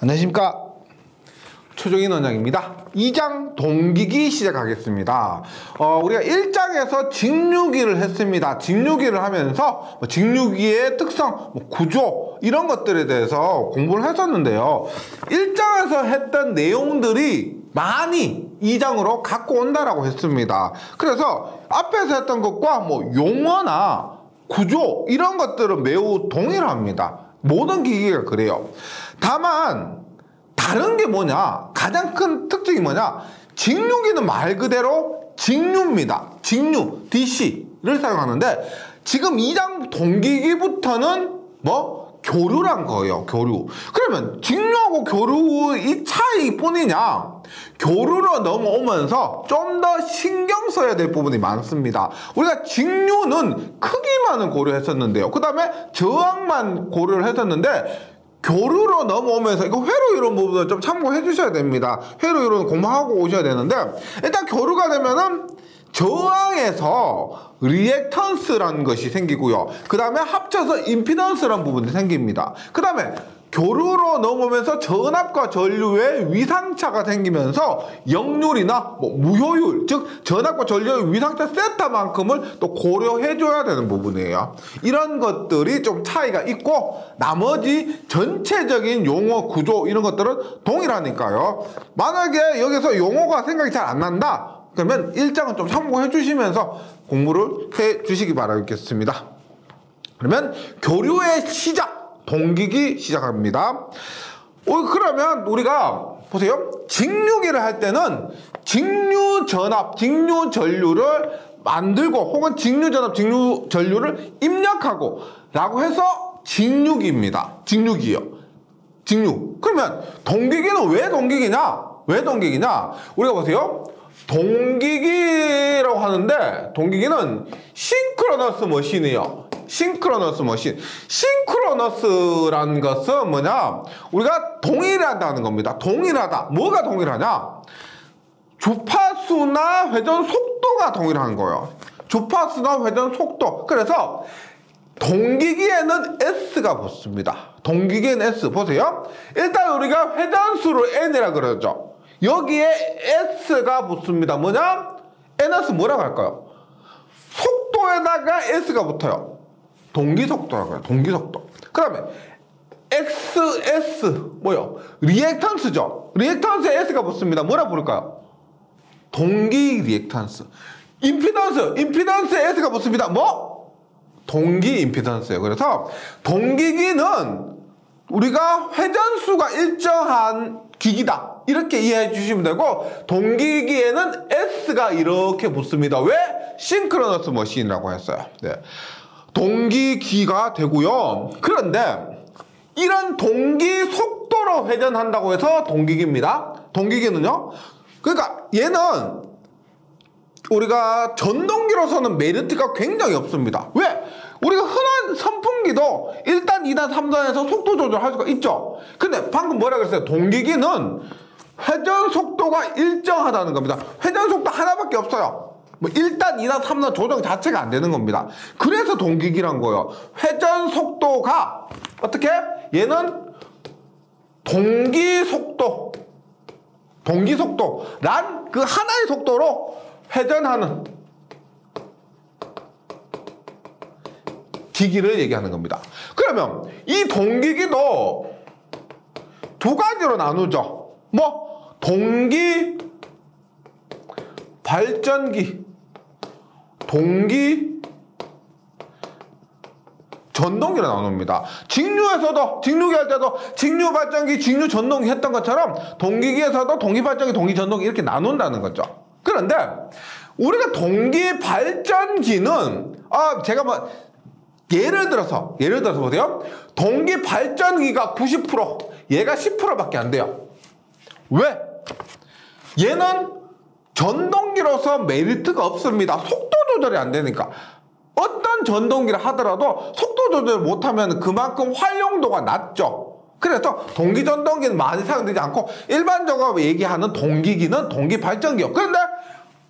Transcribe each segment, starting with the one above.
안녕하십니까, 최종인 원장입니다. 2장 동기기 시작하겠습니다. 우리가 1장에서 직류기를 했습니다. 직류기를 하면서 직류기의 특성, 구조 이런 것들에 대해서 공부를 했었는데요. 1장에서 했던 내용들이 많이 2장으로 갖고 온다라고 했습니다. 그래서 앞에서 했던 것과 용어나 구조 이런 것들은 매우 동일합니다. 모든 기기가 그래요. 다만 다른 게 뭐냐, 가장 큰 특징이 뭐냐, 직류기는 말 그대로 직류입니다. 직류, DC를 사용하는데 지금 2장 동기기부터는 교류란 거예요. 교류. 그러면 직류하고 교류 이 차이뿐이냐, 교류로 넘어오면서 좀 더 신경 써야 될 부분이 많습니다. 우리가 직류는 크기만을 고려했었는데요. 그 다음에 저항만 고려를 했었는데 교류로 넘어오면서 이거 회로 이론 부분을 좀 참고해 주셔야 됩니다. 회로 이론 공부하고 오셔야 되는데, 일단 교류가 되면은 저항에서 리액턴스라는 것이 생기고요. 그 다음에 합쳐서 임피던스라는 부분이 생깁니다. 그 다음에 교류로 넘어오면서 전압과 전류의 위상차가 생기면서 역률이나 무효율, 즉 전압과 전류의 위상차 세타만큼을 또 고려해 줘야 되는 부분이에요. 이런 것들이 좀 차이가 있고 나머지 전체적인 용어, 구조 이런 것들은 동일하니까요. 만약에 여기서 용어가 생각이 잘 안 난다 그러면 1장은 좀 참고해 주시면서 공부를 해 주시기 바라겠습니다. 그러면 교류의 시작, 동기기 시작합니다. 그러면 우리가 보세요. 직류기를 할 때는 직류전압, 직류전류를 만들고 혹은 직류전압, 직류전류를 입력하고 라고 해서 직류기입니다. 직류기요. 직류. 그러면 동기기는 왜 동기기냐? 왜 동기기냐? 우리가 보세요. 동기기라고 하는데 동기기는 싱크로너스 머신이에요. 싱크로너스 머신. 싱크로너스라는 것은 뭐냐? 우리가 동일하다는 겁니다. 동일하다. 뭐가 동일하냐? 주파수나 회전 속도가 동일한 거예요. 주파수나 회전 속도. 그래서 동기기에는 S가 붙습니다. 동기기에는 S. 보세요. 일단 우리가 회전수를 N이라 그러죠. 여기에 S가 붙습니다. 뭐냐? NS 뭐라고 할까요? 속도에다가 S가 붙어요. 동기속도라고 해요. 동기속도. 그 다음에 XS 뭐요? 리액턴스죠. 리액턴스에 S가 붙습니다. 뭐라 부를까요? 동기 리액턴스. 임피던스에 S가 붙습니다. 동기 임피던스예요. 그래서 동기기는 우리가 회전수가 일정한 기기다 이렇게 이해해 주시면 되고, 동기기에는 S가 이렇게 붙습니다. 왜? 싱크로너스 머신이라고 했어요. 네. 동기기가 되고요. 그런데 이런 동기 속도로 회전한다고 해서 동기기입니다. 동기기는요, 그러니까 얘는 우리가 전동기로서는 메리트가 굉장히 없습니다. 왜? 우리가 흔한 선풍기도 1단, 2단, 3단에서 속도 조절할 수가 있죠. 근데 방금 뭐라 그랬어요? 동기기는 회전 속도가 일정하다는 겁니다. 회전 속도 하나밖에 없어요. 1단, 2단, 3단 조정 자체가 안 되는 겁니다. 그래서 동기기란 거예요. 회전 속도가 어떻게? 얘는 동기속도란 그 하나의 속도로 회전하는 기기를 얘기하는 겁니다. 그러면 이 동기기도 두 가지로 나누죠. 동기 발전기, 동기 전동기로 나눕니다. 직류에서도, 직류기 할 때도 직류 발전기, 직류 전동기 했던 것처럼 동기기에서도 동기 발전기, 동기 전동기 이렇게 나눈다는 거죠. 그런데 우리가 동기 발전기는 제가 예를 들어서 보세요. 동기 발전기가 90%, 얘가 10%밖에 안 돼요. 왜? 얘는 전동기로서 메리트가 없습니다. 속도 조절이 안 되니까. 어떤 전동기를 하더라도 속도 조절을 못하면 그만큼 활용도가 낮죠. 그래서 동기 전동기는 많이 사용되지 않고 일반적으로 얘기하는 동기기는 동기 발전기요. 그런데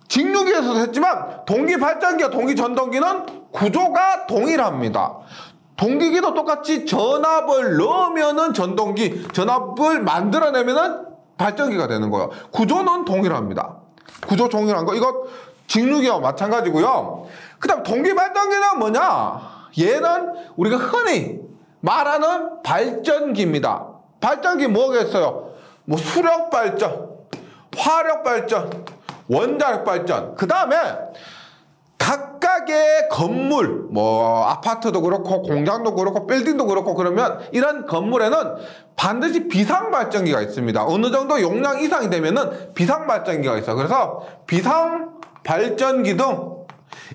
직류기에서도 했지만 동기 발전기와 동기 전동기는 구조가 동일합니다. 동기기도 똑같이 전압을 넣으면은 전동기, 전압을 만들어내면은 발전기가 되는 거예요. 구조는 동일합니다. 구조 동일한 거. 이거 직류기와 마찬가지고요. 그 다음 동기 발전기는 뭐냐? 얘는 우리가 흔히 말하는 발전기입니다. 발전기 뭐겠어요? 뭐 수력 발전, 화력 발전, 원자력 발전. 그 다음에 각각의 건물, 뭐 아파트도 그렇고 공장도 그렇고 빌딩도 그렇고 그러면 이런 건물에는 반드시 비상발전기가 있습니다. 어느 정도 용량 이상이 되면은 비상발전기가 있어요. 그래서 비상발전기 등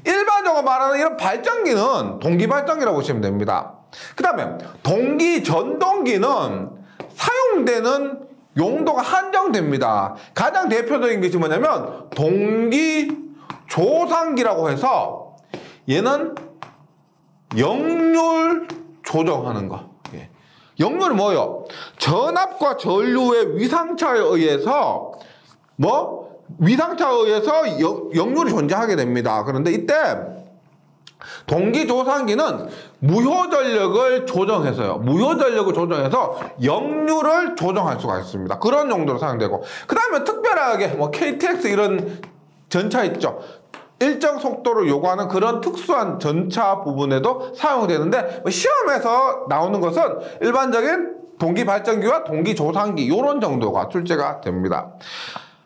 일반적으로 말하는 이런 발전기는 동기발전기라고 보시면 됩니다. 그 다음에 동기전동기는 사용되는 용도가 한정됩니다. 가장 대표적인 것이 뭐냐면 동기조상기라고 해서 얘는 역률 조정하는 거. 역률이 뭐예요? 전압과 전류의 위상차에 의해서 역률이 존재하게 됩니다. 그런데 이때 동기조상기는 무효전력을 조정해서요. 무효전력을 조정해서 역률을 조정할 수가 있습니다. 그런 용도로 사용되고, 그 다음에 특별하게 뭐 KTX 이런 전차 있죠. 일정 속도를 요구하는 그런 특수한 전차 부분에도 사용되는데, 시험에서 나오는 것은 일반적인 동기발전기와 동기조상기 이런 정도가 출제가 됩니다.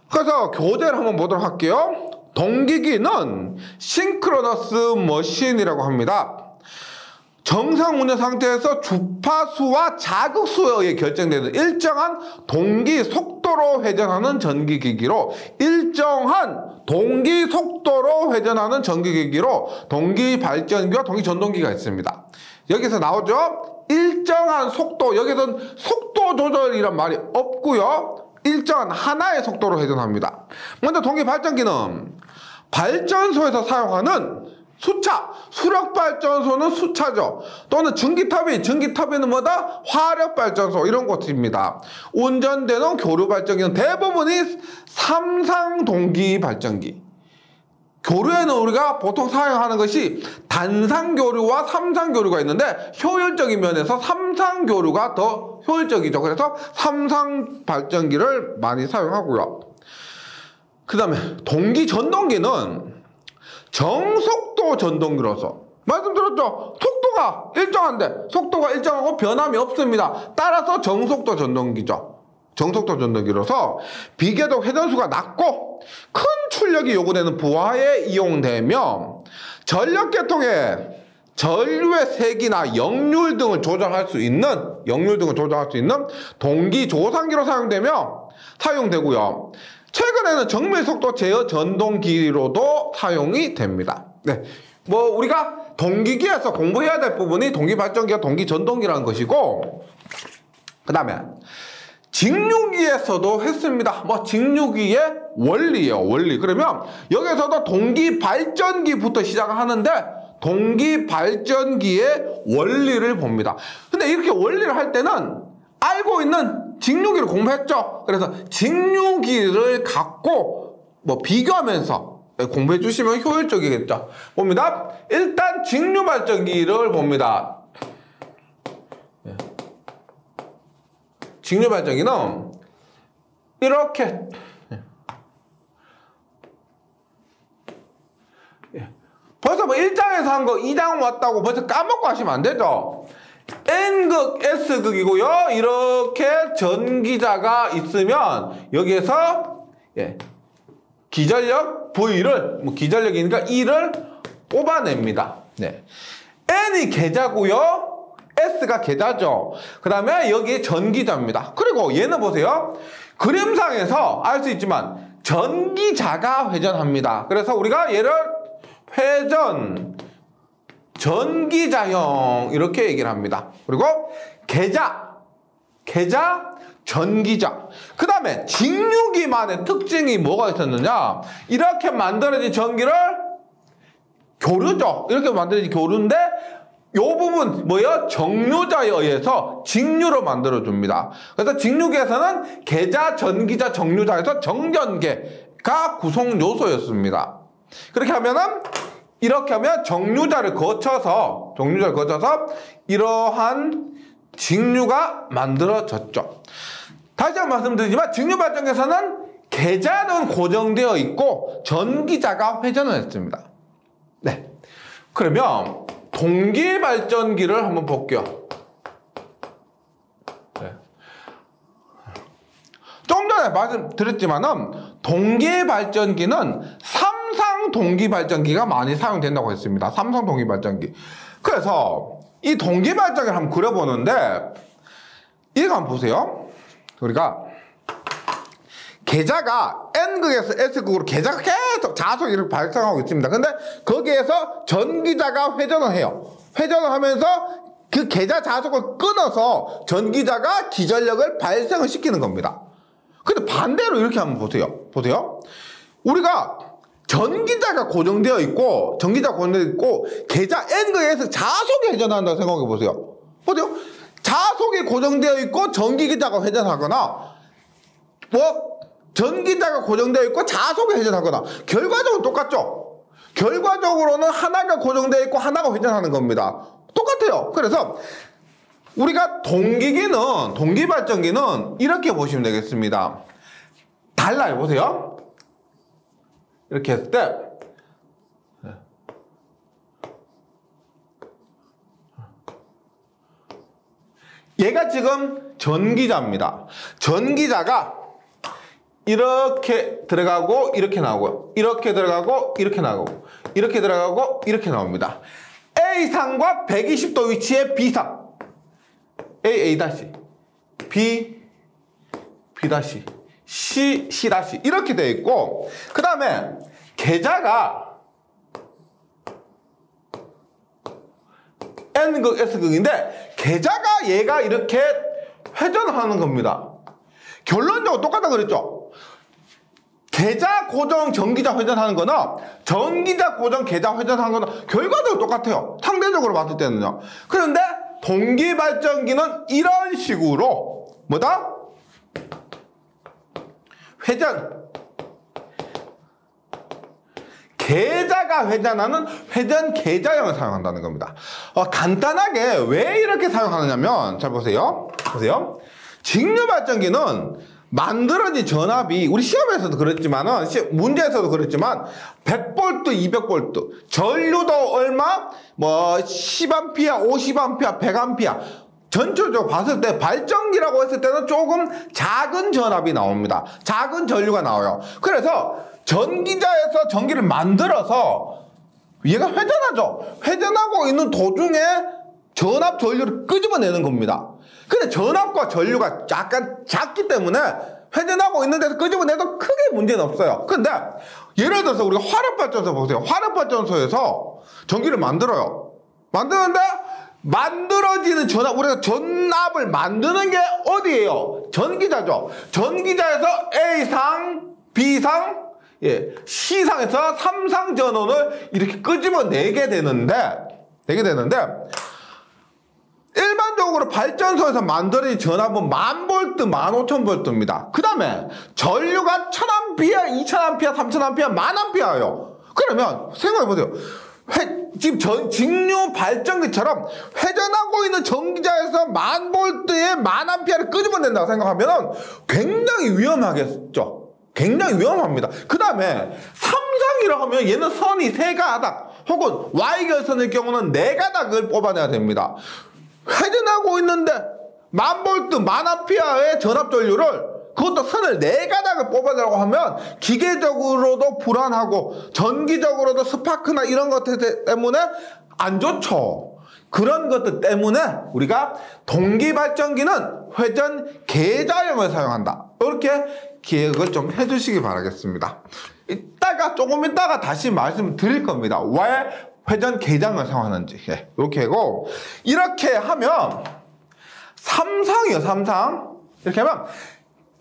그래서 교재를 한번 보도록 할게요. 동기기는 싱크로너스 머신이라고 합니다. 정상 운전 상태에서 주파수와 자극수에 의해 결정되는 일정한 동기 속도로 회전하는 전기기기로 동기 발전기와 동기 전동기가 있습니다. 여기서 나오죠. 일정한 속도, 여기서는 속도 조절이란 말이 없고요. 일정한 하나의 속도로 회전합니다. 먼저 동기 발전기는 발전소에서 사용하는 수차, 수력발전소는 수차죠. 또는 전기터빈은 뭐다? 화력발전소 이런 곳입니다. 운전되는 교류발전기는 대부분이 삼상동기발전기. 교류에는 우리가 보통 사용하는 것이 단상교류와 삼상교류가 있는데 효율적인 면에서 삼상교류가 더 효율적이죠. 그래서 삼상발전기를 많이 사용하고요. 그 다음에 동기전동기는 정속도 전동기로서 말씀드렸죠. 속도가 일정한데 속도가 일정하고 변함이 없습니다. 따라서 정속도 전동기죠. 정속도 전동기로서 비교적 회전수가 낮고 큰 출력이 요구되는 부하에 이용되며 전력계통에 전류의 색이나 역률 등을 조정할 수 있는 동기조상기로 사용되고요. 최근에는 정밀속도 제어 전동기로도 사용이 됩니다. 네, 뭐 우리가 동기기에서 공부해야 될 부분이 동기발전기와 동기전동기라는 것이고, 그 다음에 직류기에서도 했습니다. 뭐 직류기의 원리예요. 원리. 그러면 여기서도 동기발전기부터 시작을 하는데 동기발전기의 원리를 봅니다. 근데 이렇게 원리를 할 때는 알고 있는 직류기를 공부했죠. 그래서 직류기를 갖고 뭐 비교하면서 공부해 주시면 효율적이겠죠. 봅니다. 일단 직류발전기를 봅니다. 직류발전기는 이렇게 벌써 뭐 1장에서 한 거 2장 왔다고 벌써 까먹고 하시면 안 되죠. N극, S극이고요. 이렇게 전기자가 있으면 여기에서 기전력 V를, 뭐 기전력이니까 E를 뽑아냅니다. 네. N이 계자고요. S가 계자죠. 그 다음에 여기 전기자입니다. 그리고 얘는 보세요. 그림상에서 알 수 있지만 전기자가 회전합니다. 그래서 우리가 얘를 회전 전기자형 이렇게 얘기를 합니다. 그리고 계자, 전기자. 그 다음에 직류기만의 특징이 뭐가 있었느냐? 이렇게 만들어진 전기를 교류죠. 이렇게 만들어진 교류인데 요 부분 뭐예요? 정류자에 의해서 직류로 만들어줍니다. 그래서 직류기에서는 계자, 전기자, 정류자에서 정전계가 구성 요소였습니다. 그렇게 하면은 이렇게 하면 정류자를 거쳐서 이러한 직류가 만들어졌죠. 다시 한번 말씀드리지만 직류 발전기에서는 계자는 고정되어 있고 전기자가 회전을 했습니다. 네. 그러면 동기 발전기를 한번 볼게요. 네. 좀 전에 말씀드렸지만은 동기 발전기는 삼성 동기 발전기가 많이 사용된다고 했습니다. 삼성 동기 발전기. 그래서 이 동기 발전기를 한번 그려보는데 이거 한번 보세요. 우리가 계자가 N극에서 S극으로 계자가 계속 자속 이렇게 발생하고 있습니다. 근데 거기에서 전기자가 회전을 해요. 회전을 하면서 그 계자 자속을 끊어서 전기자가 기전력을 발생을 시키는 겁니다. 근데 반대로 이렇게 한번 보세요. 우리가 전기자가 고정되어 있고 계자 N극에서 자속이 회전한다고 생각해 보세요. 자속이 고정되어 있고 전기자가 회전하거나 전기자가 고정되어 있고 자속이 회전하거나 결과적으로 똑같죠. 결과적으로는 하나가 고정되어 있고 하나가 회전하는 겁니다. 똑같아요. 그래서 우리가 동기발전기는 이렇게 보시면 되겠습니다. 달라요. 보세요. 이렇게 했을 때 얘가 지금 전기자입니다. 전기자가 이렇게 들어가고 이렇게 나오고요. 이렇게 들어가고 이렇게 나오고 이렇게 들어가고 이렇게 나옵니다. A상과 120도 위치의 B상 A 다시 B 다시 C 다시 이렇게 되어 있고 그 다음에 계자가 N극 S극인데 계자가 얘가 이렇게 회전하는 겁니다. 결론적으로 똑같다 그랬죠. 계자 고정 전기자 회전하는 거나 전기자 고정 계자 회전하는 거나 결과적으로 똑같아요. 상대적으로 봤을 때는요. 그런데 동기발전기는 이런 식으로 회전 계자가 회전하는 회전 계자형을 사용한다는 겁니다. 간단하게 왜 이렇게 사용하느냐면 잘 보세요. 직류발전기는 만들어진 전압이 우리 시험에서도 그랬지만은 문제에서도 그랬지만 100V, 200V 전류도 얼마 10A, 50A, 100A 전체적으로 봤을 때 발전기라고 했을 때는 조금 작은 전압이 나옵니다. 작은 전류가 나와요. 그래서 전기자에서 전기를 만들어서 얘가 회전하죠. 회전하고 있는 도중에 전압 전류를 끄집어내는 겁니다. 근데 전압과 전류가 약간 작기 때문에 회전하고 있는 데서 끄집어내도 크게 문제는 없어요. 근데 예를 들어서 우리가 화력발전소 보세요. 화력발전소에서 전기를 만들어요. 만드는데 만들어지는 전압, 우리가 전압을 만드는 게 어디예요? 전기자죠. 전기자에서 A상, B상, C상에서 3상 전원을 이렇게 끄집어내게 되는데 일반적으로 발전소에서 만들어진 전압은 1000V, 15000V입니다. 그 다음에 전류가 1000A, 2000A, 3000A, 1000A예요. 그러면 생각해보세요. 지금 직류 발전기처럼 회전하고 있는 전기자에서 1000V에 1000A를 끄집어낸다고 생각하면 굉장히 위험하겠죠. 굉장히 위험합니다. 그 다음에 삼상이라고 하면 얘는 선이 3가닥 혹은 Y결선의 경우는 4가닥을 뽑아내야 됩니다. 회전하고 있는데 1000V, 1000A의 전압 전류를 그것도 선을 4가닥을 뽑아내라고 하면 기계적으로도 불안하고 전기적으로도 스파크나 이런 것들 때문에 안 좋죠. 그런 것들 때문에 우리가 동기발전기는 회전 계자형을 사용한다. 이렇게 기억을 좀 해주시기 바라겠습니다. 조금 이따가 다시 말씀드릴 겁니다. 왜 회전 계장을 사용하는지. 이렇게 하고 이렇게 하면 삼상이요. 삼상 이렇게 하면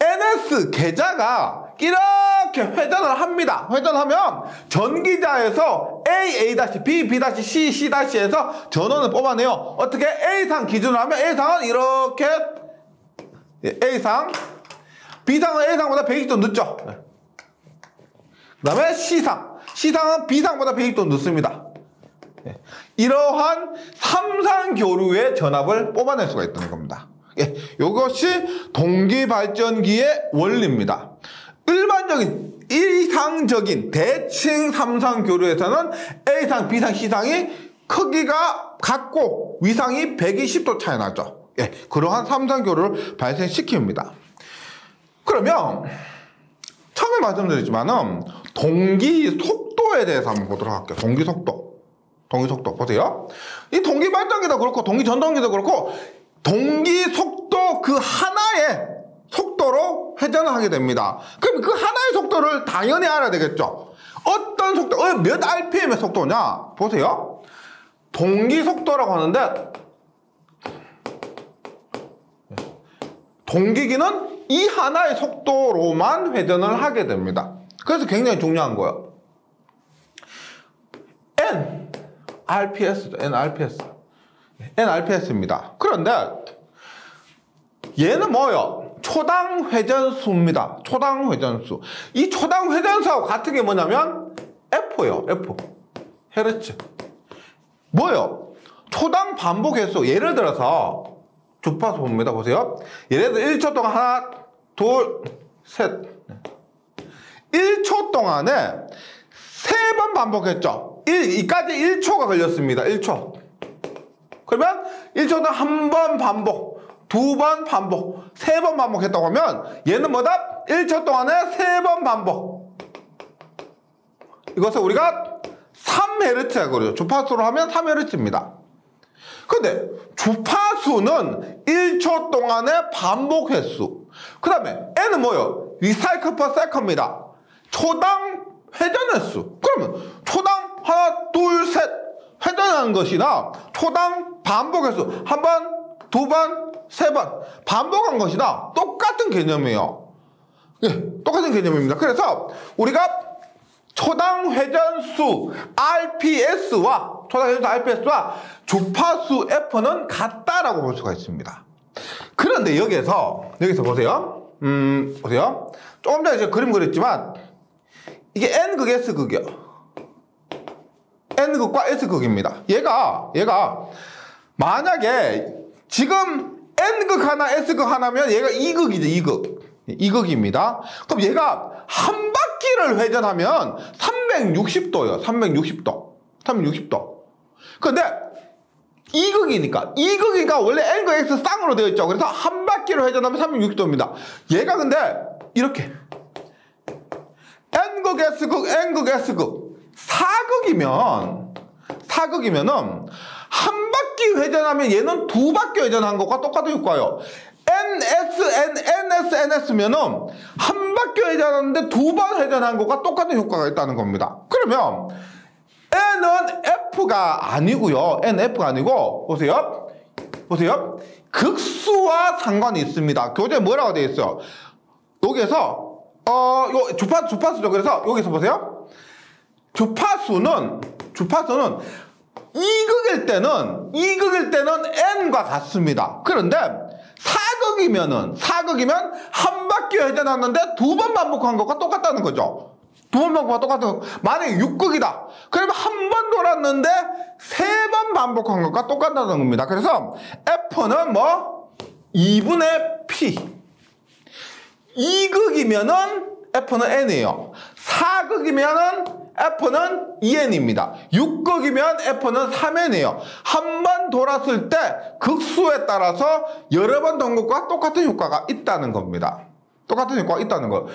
NS 계자가 이렇게 회전을 합니다. 회전하면 전기자에서 A, B, B-C, C-에서 전원을 뽑아내요. 어떻게? A상 기준으로 하면 A상은 이렇게 A상, B상은 A상보다 120도 늦죠. 그 다음에 C상은 B상보다 120도 늦습니다. 이러한 삼상교류의 전압을 뽑아낼 수가 있다는 겁니다. 예, 이것이 동기발전기의 원리입니다. 일반적인 이상적인 대칭 삼상교류에서는 A상, B상, C상이 크기가 같고 위상이 120도 차이 나죠. 예, 그러한 삼상교류를 발생시킵니다. 그러면 처음에 말씀드렸지만은 동기 속도에 대해서 한번 보도록 할게요. 동기 속도 보세요. 이 동기 발전기도 그렇고 동기 전동기도 그렇고 동기 속도 그 하나의 속도로 회전을 하게 됩니다. 그럼 그 하나의 속도를 당연히 알아야 되겠죠. 어떤 속도, 몇 RPM의 속도냐? 보세요. 동기 속도라고 하는데 동기기는 이 하나의 속도로만 회전을 하게 됩니다. 그래서 굉장히 중요한 거예요. NRPS죠. NRPS입니다. 그런데 얘는 뭐예요? 초당 회전수입니다. 초당 회전수. 이 초당 회전수하고 같은 게 뭐냐면 F예요. F. 헤르츠. 뭐예요? 초당 반복 횟수. 예를 들어서 주파수 봅니다. 보세요. 예를 들어 1초 동안 하나, 둘, 셋. 1초 동안에 3번 반복했죠. 이까지 1초가 걸렸습니다. 1초. 그러면 1초 동안 한 번 반복, 2번 반복, 3번 반복했다고 하면 얘는 뭐다? 1초 동안에 3번 반복. 이것을 우리가 3Hz라고 그러죠. 주파수로 하면 3Hz입니다. 근데 주파수는 1초 동안의 반복 횟수. 그 다음에 N은 뭐예요? 리사이클 퍼 세컨입니다. 초당 회전 횟수. 그러면 초당 하나, 둘, 셋 회전하는 것이나 초당 반복 횟수 한 번, 두 번, 세 번 반복한 것이나 똑같은 개념이에요. 예, 똑같은 개념입니다. 그래서 우리가 초당 회전수 RPS와 주파수 F는 같다라고 볼 수가 있습니다. 그런데 여기서 보세요. 보세요. 조금 전에 제가 그림 그렸지만 이게 N극, S극이요. N극과 S극입니다. 얘가 만약에 지금 N극 하나, S극 하나면 얘가 2극이죠. 2극입니다. 그럼 얘가 한 바퀴를 회전하면 360도예요. 360도. 근데 2극이니까 원래 N극 X 쌍으로 되어 있죠. 그래서 한 바퀴를 회전하면 360도입니다. 얘가 근데 이렇게 N극 S극 N극 S극 4극이면은 한 바퀴 회전하면 얘는 2바퀴 회전한 것과 똑같은 효과예요. NS면은 한 바퀴 회전하는데 2번 회전한 것과 똑같은 효과가 있다는 겁니다. 그러면 N은 F가 아니고요. N F가 아니고 보세요. 극수와 상관이 있습니다. 교재에 뭐라고 되어 있어요? 여기에서 요 주파수죠. 그래서 여기서 보세요. 주파수는 2극일 때는 N과 같습니다. 그런데 4극이면 한 바퀴 회전하는데 2번 반복한 것과 똑같다는 거죠. 2번 반복과 똑같은 거. 만약에 6극이다. 그러면 한 번 돌았는데 3번 반복한 것과 똑같다는 겁니다. 그래서 F는 2분의 P. 2극이면은 F는 N이에요. 4극이면은 F는 2N입니다. 6극이면 F는 3N이에요. 한 번 돌았을 때 극수에 따라서 여러 번 돈 것과 똑같은 효과가 있다는 겁니다. 똑같은 효과가 있다는 거.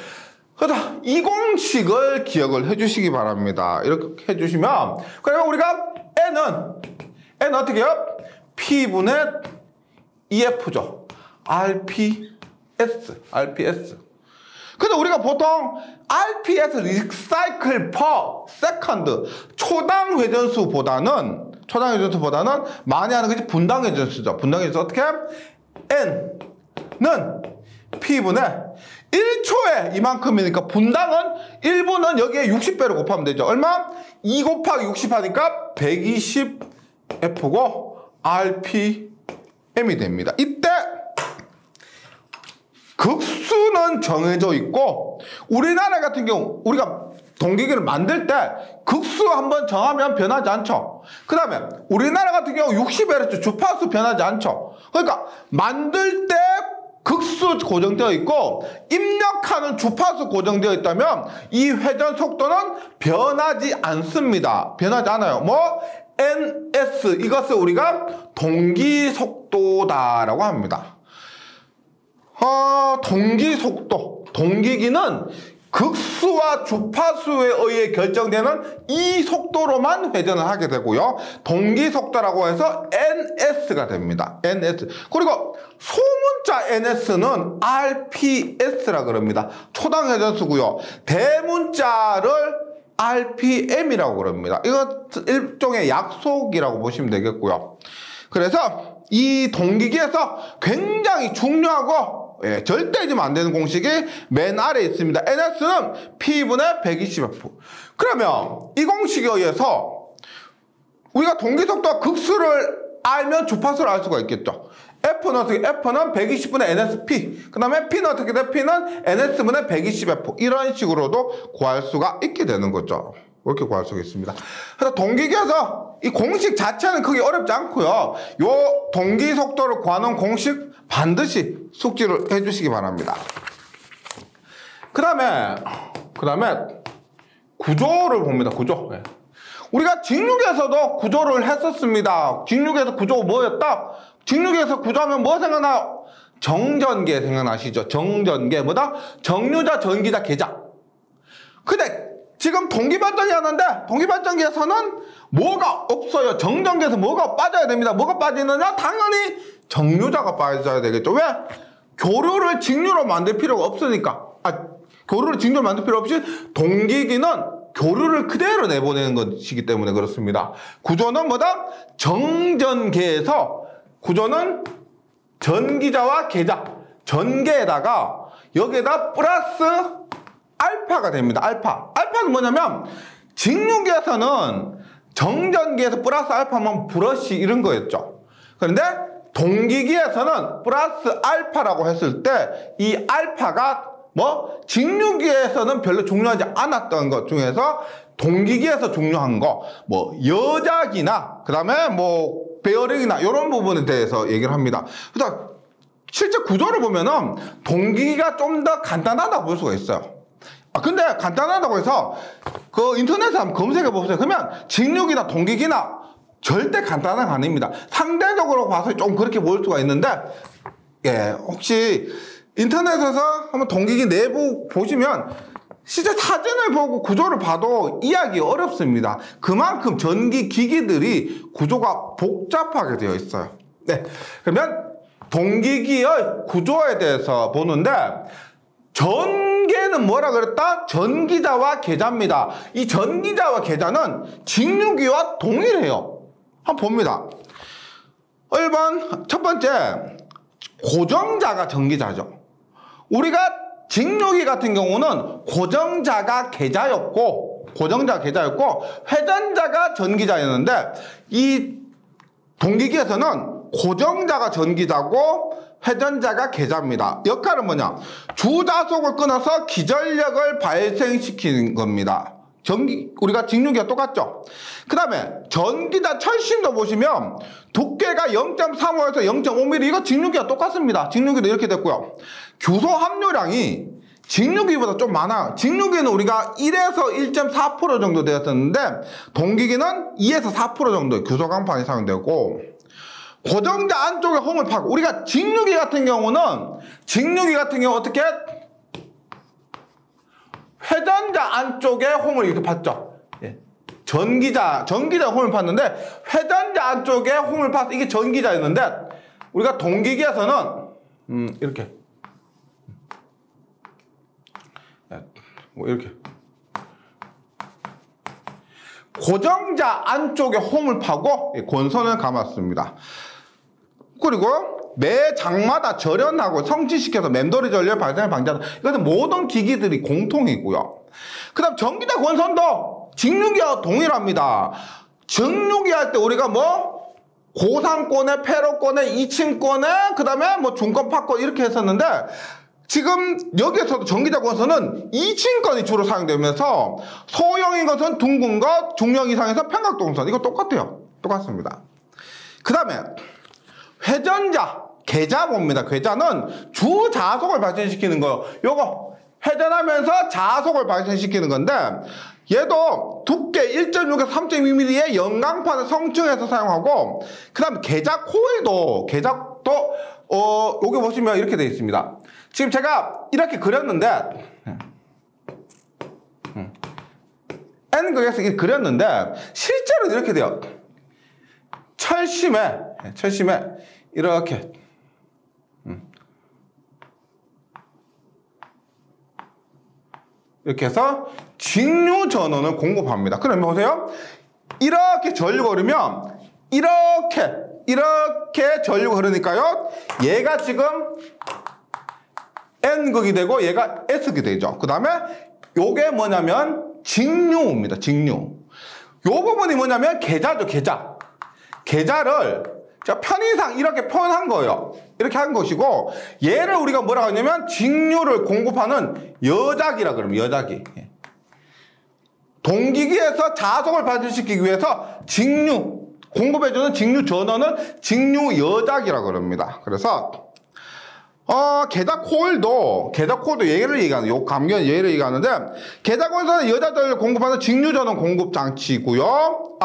그래서 이 공식을 기억을 해주시기 바랍니다. 이렇게 해주시면 그러면 우리가 N 어떻게 해요? P분의 EF죠. RPS. 근데 우리가 보통 RPS 리사이클 퍼 세컨드 초당 회전수보다는 많이 하는 것이 분당 회전수죠. 분당 회전수 어떻게? N는 P분의 1초에 이만큼이니까 분당은 1분은 여기에 60배로 곱하면 되죠. 얼마? 2 곱하기 60 하니까 120F고 RPM이 됩니다. 이때 극수는 정해져 있고 우리나라 같은 경우 우리가 동기기를 만들 때 극수 한번 정하면 변하지 않죠. 그 다음에 우리나라 같은 경우 60Hz 주파수 변하지 않죠. 그러니까 만들 때 극수 고정되어 있고 입력하는 주파수 고정되어 있다면 이 회전 속도는 변하지 않습니다. 변하지 않아요. 뭐 NS 이것을 우리가 동기 속도다라고 합니다. 동기 속도, 동기기는 극수와 주파수에 의해 결정되는 이 속도로만 회전을 하게 되고요. 동기 속도라고 해서 NS가 됩니다. NS. 그리고 소문자 NS는 RPS라 그럽니다. 초당 회전수고요. 대문자를 RPM이라고 그럽니다. 이거 일종의 약속이라고 보시면 되겠고요. 그래서 이 동기기에서 굉장히 중요하고 절대 잊으면 안 되는 공식이 맨 아래에 있습니다. NS는 P분의 120F. 그러면 이 공식에 의해서 우리가 동기속도와 극수를 알면 주파수를 알 수가 있겠죠. F는 어떻게? F는 120분의 NSP. 그 다음에 P는 어떻게 돼? P는 NS분의 120F. 이런 식으로도 구할 수가 있게 되는 거죠. 이렇게 구할 수가 있습니다. 그래서 동기기에서 이 공식 자체는 크게 어렵지 않고요. 요 동기 속도를 구하는 공식 반드시 숙지를 해주시기 바랍니다. 그 다음에 구조를 봅니다. 구조. 우리가 직육에서도 구조를 했었습니다. 직육에서 구조가 뭐였다? 직육에서 구조하면 뭐 생각나요? 정전계 생각나시죠? 정전계 뭐다? 정류자, 전기자, 계자. 근데 지금 동기발전기 하는데 동기발전기에서는 뭐가 없어요. 정전기에서 뭐가 빠져야 됩니다. 뭐가 빠지느냐? 당연히 정류자가 빠져야 되겠죠. 왜? 교류를 직류로 만들 필요가 없으니까. 교류를 직류로 만들 필요 없이 동기기는 교류를 그대로 내보내는 것이기 때문에 그렇습니다. 구조는 뭐다? 정전계에서 구조는 전기자와 계자, 전계에다가 여기에다 플러스 알파가 됩니다. 알파는 뭐냐면 직류기에서는 정전기에서 플러스 알파면 브러쉬 이런 거였죠. 그런데 동기기에서는 플러스 알파라고 했을 때 이 알파가 뭐 직류기에서는 별로 중요하지 않았던 것 중에서 동기기에서 중요한 거 뭐 여작이나 그 다음에 뭐 베어링이나 이런 부분에 대해서 얘기를 합니다. 그래서 실제 구조를 보면은 동기기가 좀 더 간단하다고 볼 수가 있어요. 근데 간단하다고 해서 그 인터넷에 한번 검색해 보세요. 그러면 직류기나 동기기나 절대 간단한 거 아닙니다. 상대적으로 봐서 좀 그렇게 보일 수가 있는데 혹시 인터넷에서 한번 동기기 내부 보시면 실제 사진을 보고 구조를 봐도 이해하기 어렵습니다. 그만큼 전기 기기들이 구조가 복잡하게 되어 있어요. 그러면 동기기의 구조에 대해서 보는데 전계는 뭐라 그랬다? 전기자와 계자입니다. 이 전기자와 계자는 직류기와 동일해요. 한번 봅니다. 1번 첫 번째 고정자가 전기자죠. 우리가 직류기 같은 경우는 고정자가 계자였고 회전자가 전기자였는데 이 동기기에서는 고정자가 전기자고 회전자가 계자입니다. 역할은 뭐냐? 주자속을 끊어서 기전력을 발생시키는 겁니다. 우리가 직류기가 똑같죠? 그 다음에 전기자 철심도 보시면 두께가 0.35에서 0.5mm 이거 직류기가 똑같습니다. 직류기도 이렇게 됐고요. 규소 함유량이 직류기보다 좀 많아요. 직류기는 우리가 1에서 1.4% 정도 되었었는데 동기기는 2에서 4% 정도의 규소 강판이 사용되고 고정자 안쪽에 홈을 파고 우리가 직류기 같은 경우 어떻게 회전자 안쪽에 홈을 이렇게 팠죠. 전기자 홈을 팠는데 회전자 안쪽에 홈을 파서 이게 전기자였는데 우리가 동기기에서는 이렇게 고정자 안쪽에 홈을 파고 권선을 감았습니다. 그리고 매 장마다 절연하고 성취시켜서 맴돌이 전류의 발생을 방지하다. 이것은 모든 기기들이 공통이고요. 그 다음 전기자 권선도 직류기와 동일합니다. 직류기 할 때 우리가 뭐 고상권에, 패로권에, 2층권에 그 다음에 뭐 중권, 파권 이렇게 했었는데 지금 여기에서도 전기자 권선은 2층권이 주로 사용되면서 소형인 것은 둥근 것, 중형 이상에서 평각동선. 이거 똑같아요. 똑같습니다. 그 다음에 회전자, 계자 봅니다. 계자는 주자속을 발생시키는 거예요. 요거 회전하면서 자속을 발생시키는 건데 얘도 두께 1.6에서 3.2mm의 연강판을 성층에서 사용하고 그 다음 계자 코일도 여기 보시면 이렇게 되어 있습니다. 지금 제가 이렇게 그렸는데 N극에서 이렇게 그렸는데 실제로 이렇게 돼요. 철심에 이렇게 이렇게 해서 직류 전원을 공급합니다. 그러면 보세요. 이렇게 전류가 흐르면 이렇게 전류가 흐르니까요. 얘가 지금 N극이 되고 얘가 S극이 되죠. 그 다음에 요게 뭐냐면 직류입니다. 직류. 요 부분이 뭐냐면 계자죠. 계자를 편의상 이렇게 표현한 거예요. 이렇게 한 것이고 얘를 우리가 뭐라고 하냐면 직류를 공급하는 여자기라 그러면 여자기. 동기기에서 자속을 발생시키기 위해서 직류 공급해주는 직류 전원은 직류 여자기라고 그럽니다. 그래서 계자 코일도 얘를 얘기하는, 요 감견 얘를 얘기하는데, 계자 코일은 여자전을 공급하는 직류 전원 공급 장치고요.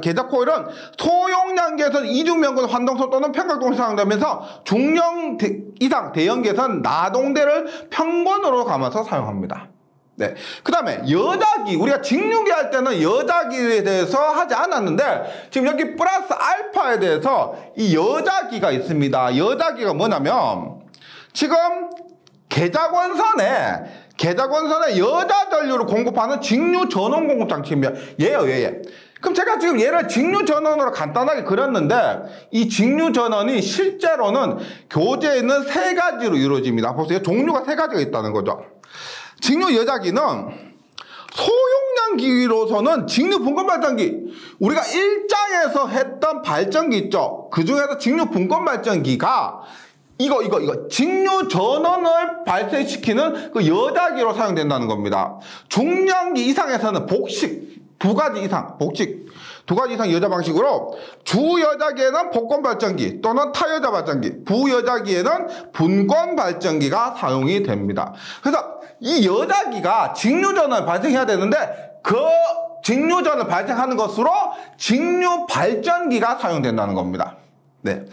계자 코일은 소용량계에서는 이중면근 환동소 또는 평각동이 사용되면서 중형 이상 대형계에서는 나동대를 평권으로 감아서 사용합니다. 네. 그 다음에 여자기, 우리가 직류기 할 때는 여자기에 대해서 하지 않았는데, 지금 여기 플러스 알파에 대해서 이 여자기가 있습니다. 여자기가 뭐냐면, 지금 계자권선에 여자 전류를 공급하는 직류 전원 공급 장치입니다. 얘예요. 그럼 제가 지금 얘를 직류 전원으로 간단하게 그렸는데 이 직류 전원이 실제로는 교재에 있는 3가지로 이루어집니다. 보세요. 종류가 3가지가 있다는 거죠. 직류 여자기는 소용량 기로서는 직류 분권 발전기, 우리가 1장에서 했던 발전기 있죠. 그 중에서 직류 분권 발전기가 이거 직류 전원을 발생시키는 그 여자기로 사용된다는 겁니다. 중량기 이상에서는 복식 2가지 이상 여자 방식으로 주여자기에는 복권 발전기 또는 타여자 발전기, 부여자기에는 분권 발전기가 사용이 됩니다. 그래서 이 여자기가 직류 전원을 발생해야 되는데 그 직류 전원을 발생하는 것으로 직류 발전기가 사용된다는 겁니다. 네.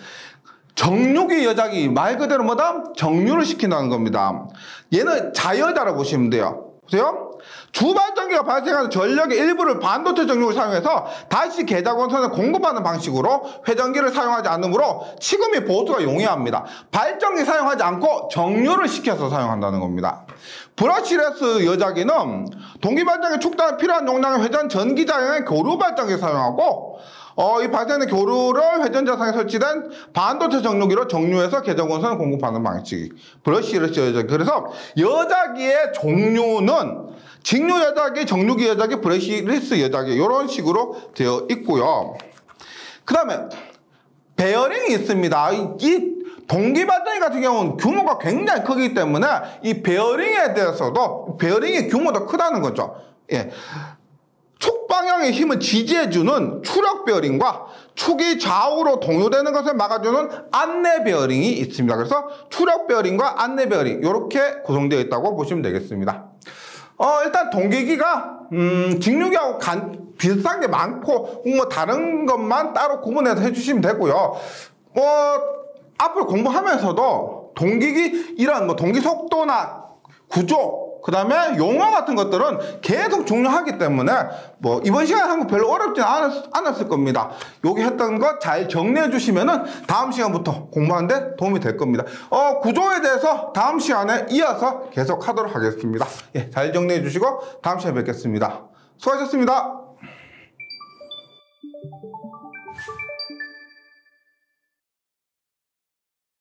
정류기 여자기 말 그대로 뭐다? 정류를 시킨다는 겁니다. 얘는 자여자라고 보시면 돼요. 보세요. 주발전기가 발생하는 전력의 일부를 반도체 정류를 사용해서 다시 계자권선을 공급하는 방식으로 회전기를 사용하지 않으므로 치구 및 보수가 용이합니다. 발전기 사용하지 않고 정류를 시켜서 사용한다는 겁니다. 브러시레스 여자기는 동기발전기 축단에 필요한 용량의 회전 전기자형의 교류 발전기를 사용하고 이 발생된 교류를 회전자상에 설치된 반도체 정류기로 정류해서 계자권선을 공급하는 방식. 브러시레스 여자기. 그래서 여자기의 종류는 직류 여자기, 정류기 여자기, 브러시레스 여자기 이런 식으로 되어 있고요. 그 다음에 베어링이 있습니다. 이 동기발전기 같은 경우는 규모가 굉장히 크기 때문에 이 베어링에 대해서도 베어링의 규모도 크다는 거죠. 예. 축 방향의 힘을 지지해주는 추력 베어링과 축이 좌우로 동요되는 것을 막아주는 안내 베어링이 있습니다. 그래서 추력 베어링과 안내 베어링 이렇게 구성되어 있다고 보시면 되겠습니다. 일단 동기기가 직류기하고 비슷한 게 많고 뭐 다른 것만 따로 구분해서 해주시면 되고요. 앞으로 공부하면서도 동기기 이런 동기 속도나 구조 그 다음에 용어 같은 것들은 계속 중요하기 때문에 이번 시간에 한 거 별로 어렵지 않았을 겁니다. 여기 했던 거 잘 정리해 주시면은 다음 시간부터 공부하는데 도움이 될 겁니다. 구조에 대해서 다음 시간에 이어서 계속 하도록 하겠습니다. 예, 잘 정리해 주시고 다음 시간에 뵙겠습니다. 수고하셨습니다.